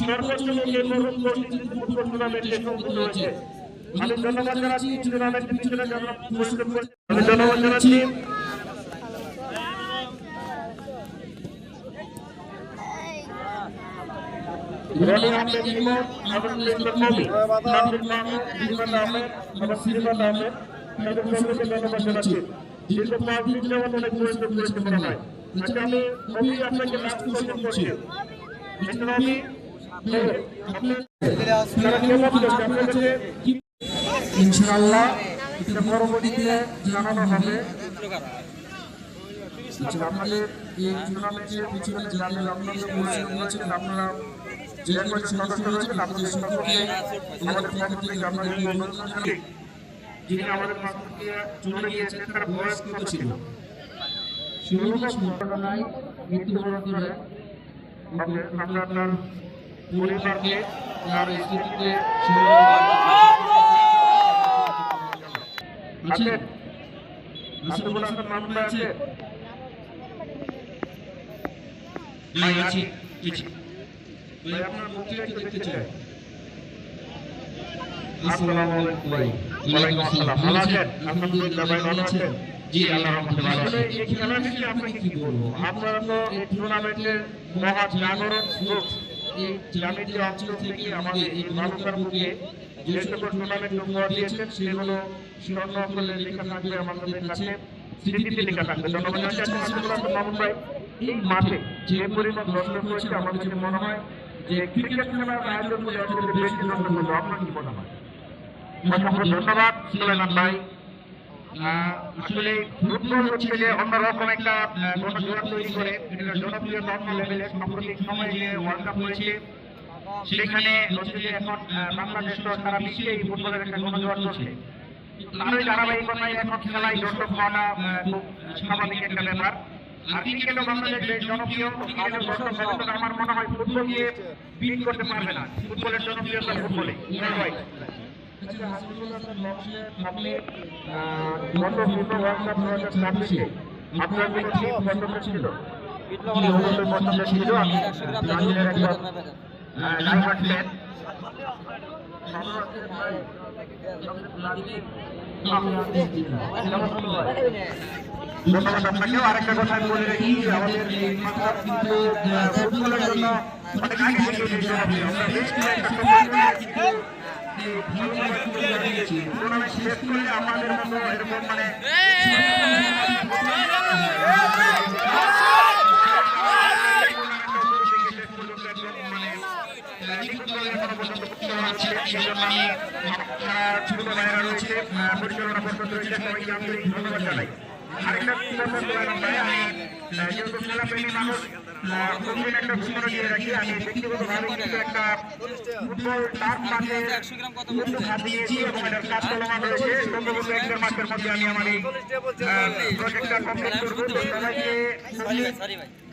সর্বোচ্চ ফুটবল টুর্নামেন্টে সম্পন্ন হয়েছে। আমি ধন্যবাদ জানাচ্ছি টুর্নামেন্ট পিছনে যারা পরিশ্রম করেছে, আমি ধন্যবাদ জানাচ্ছি। রনি আহমেদ ইমন, আবুল ইসলাম নবী, আব্দুল মাহমুদ, ইসমাইল আহমেদ, আমার সিরাজ আহমেদ, তাদের সকলকে ধন্যবাদ জানাচ্ছি। দীর্ঘ 5 দিন যাবত অনেক পরিশ্রম করেছে মনে হয়। আজকে আমি নবী আপনাকে লাস্ট কোশ্চেন করছি। মিস্টার নবী, ইনশাআল্লাহ এটা পরবর্তীতে জানানো হবে। আপনাদের এই টুর্নামেন্টের পিছনে যারা আপনাদের পরিশ্রম করেছিলেন, আপনারা যে কয়েকজন সদস্য রয়েছেন, আপনাদের সকলকে আমাদের পক্ষ থেকে আপনাদের অভিনন্দন জানাই। যিনি আমাদের পক্ষ থেকে চলে গিয়েছিলেন তার বয়স কত ছিল? 16 বছর ঘটনায় মৃত্যুবরণ করে। আমরা আপনার পরিবারকে তার স্মৃতিতে আপনার মুখে একটু দেখতে চাই। আসসালামু আলাইকুম ভাই। ওয়ালাইকুম আসসালাম। ভালো আছেন? আলহামদুলিল্লাহ ভাই, ভালো আছেন? জি আল্লাহর রহমতে ভালো আছি। এই খেলা নিয়ে আপনাকে কি বলবো, আপনারা তো এই টুর্নামেন্টের মহা জাগরণ স্রোত। এই জামিতি অঞ্চল থেকে আমাদের এই বালুকার বুকে যে সকল টুর্নামেন্ট উপহার দিয়েছেন সেগুলো স্বর্ণ অক্ষরে লেখা থাকবে আমাদের কাছে, স্মৃতিতে লেখা থাকবে। ধন্যবাদ জানাচ্ছি মামুন ভাই। এই মাঠে যে পরিমাণ দর্শক হয়েছে আমার কাছে মনে হয় যে ক্রিকেট খেলার আয়োজন করে আসলে বেশি দর্শক হলো। আপনার কি মনে হয়? অসংখ্য ধন্যবাদ সুলাইমান ভাই। আসলে ফুটবল হচ্ছে যে অন্যরকম একটা গণজোয়ার তৈরি করে, এটা জনপ্রিয়তা অন্য লেভেলে। সাম্প্রতিক সময়ে যে ওয়ার্ল্ড কাপ হয়েছে সেখানে হচ্ছে যে এখন বাংলাদেশ তো সারা বিশ্বে এই ফুটবলের একটা গণজোয়ার চলছে। তারই ধারাবাহিকতায় এখন খেলায় দর্শক হওয়াটা খুব স্বাভাবিক একটা ব্যাপার। আর ক্রিকেটও বাংলাদেশ বেশ জনপ্রিয়, ক্রিকেটের দর্শক হবে, আমার মনে হয় ফুটবলকে বিট করতে পারবে না। ফুটবলের জনপ্রিয়তা ফুটবলে ভাই। আপনার পছন্দ ছিল? পছন্দ ছিল। আমি ধন্যবাদ আপনাকেও। আরেকটা কথা আমি বলে রাখি, আমাদের এই মাঠটা কিন্তু ফুটবলের জন্য অনেক আগে থেকে শেষ করে আমাদের মতো এরকম মানে ছোট ভাইয়েরা রয়েছে, পরিচালনা পর্ষদ রয়েছে, সবাইকে আন্তরিক ধন্যবাদ জানাই। আরেকটা যেহেতু খেলাপ্রেমী মানুষ, প্রতিদিন একটা ঘোষণা দিয়ে রাখি, আমি ব্যক্তিগতভাবে কিন্তু একটা ফুটবল টার্ফ মাঠে হাত দিয়েছি এবং এটার কাজ চলমান রয়েছে। সম্ভবত 1-1.5 মাসের মধ্যে আমি আমার এই প্রজেক্টটা কমপ্লিট করবো। তো সবাইকে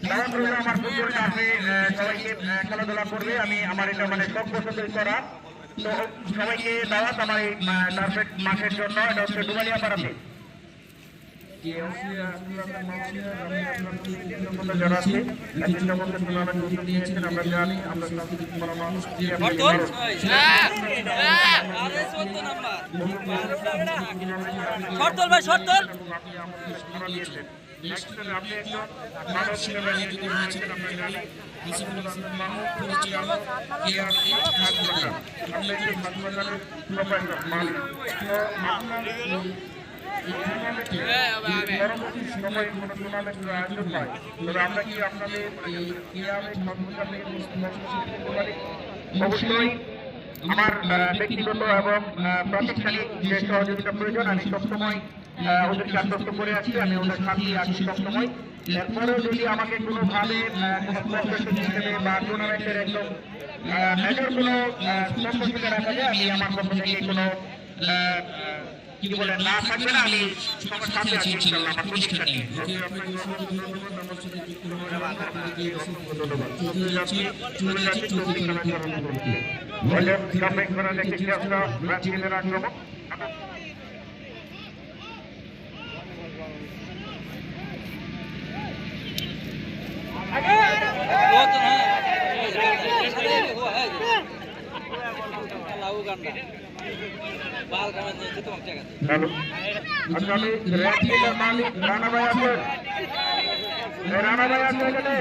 দাওয়াত রইল আমার ফুটবল টার্ফে সবাইকে খেলাধুলা করবে। আমি আমার এটা মানে শখ পছন্দ করা, তো সবাইকে দাওয়াত আমার এই টার্ফের মাঠের জন্য। এটা হচ্ছে ডুবালিয়া পাড়াতে। যারা আছে আমরা জানি, আমরা সাংস্কৃতিক মানুষ আপনি একজন মানব সেনাবাহিনী যদি হয়েছেন, আমরা জানি পরবর্তী সময়ে কোনো টুর্নামেন্টের আয়োজন হয় তবে আমরা কি আপনাদের ক্রীড়াবে সর্বকালে করতে পারি? অবশ্যই আমার ব্যক্তিগত এবং প্রাতিষ্ঠানিক যে সহযোগিতা প্রয়োজন আমি সবসময় ওদেরকে আশ্বস্ত করে আছি, আমি ওদের সাথে আছি সবসময়। এরপরেও যদি আমাকে কোনোভাবে কোনো স্পন্সরশিপ হিসেবে বা টুর্নামেন্টের একদম মেজর কোনো স্পন্সরশিপে রাখা যায়, আমি আমার পক্ষ থেকে কোনো কি বলে না থাকবে না, আমি সবার সাথে আছি ইনশাআল্লাহ আমার প্রতিষ্ঠান নিয়ে। আক্রমণ আগামী রেড মালিক রানা ভাই আছেন, রানা ভাই আছেন এখানে,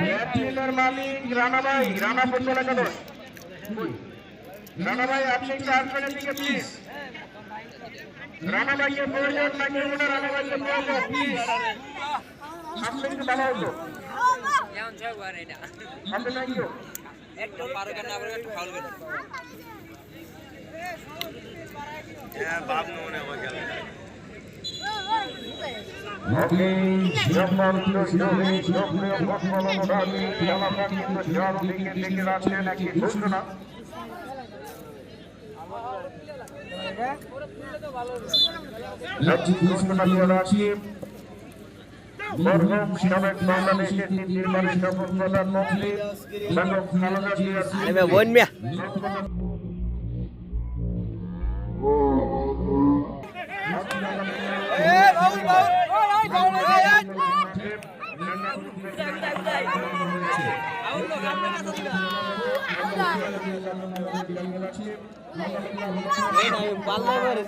রেড মালিক রানা ভাই, রানা ফুটবল একাদশ, রানা ভাই আপনি একটু আসবেন এদিকে প্লিজ। রানা ভাইকে প্রয়োজন নাকি মনে রানা ভাইকে প্রয়োজন প্লিজ আসলে একটু ভালো হতো। আপনি নাকি একটু পারো কেন আবার একটু ফাউল করে বাপ মনে হয় গেল ওকে জম্মন তো জমি জমি ফসল মডালি এলাকা কিন্তু জল দিকে দিকে রাখছে নাকি বুঝছো না লজ্জিত ঘোষণা দিয়ে রাখছি মরহুম সাবেক বাংলাদেশের নির্বাহী সফল প্রধানমন্ত্রী বেগম খালেদা জিয়া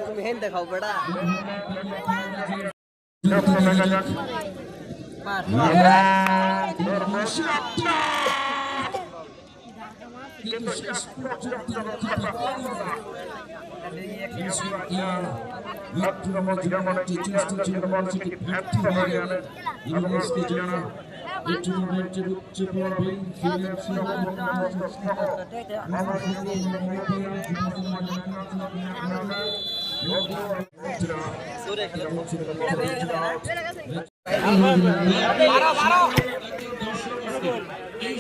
তুমি হেন দেখাও বেটা এই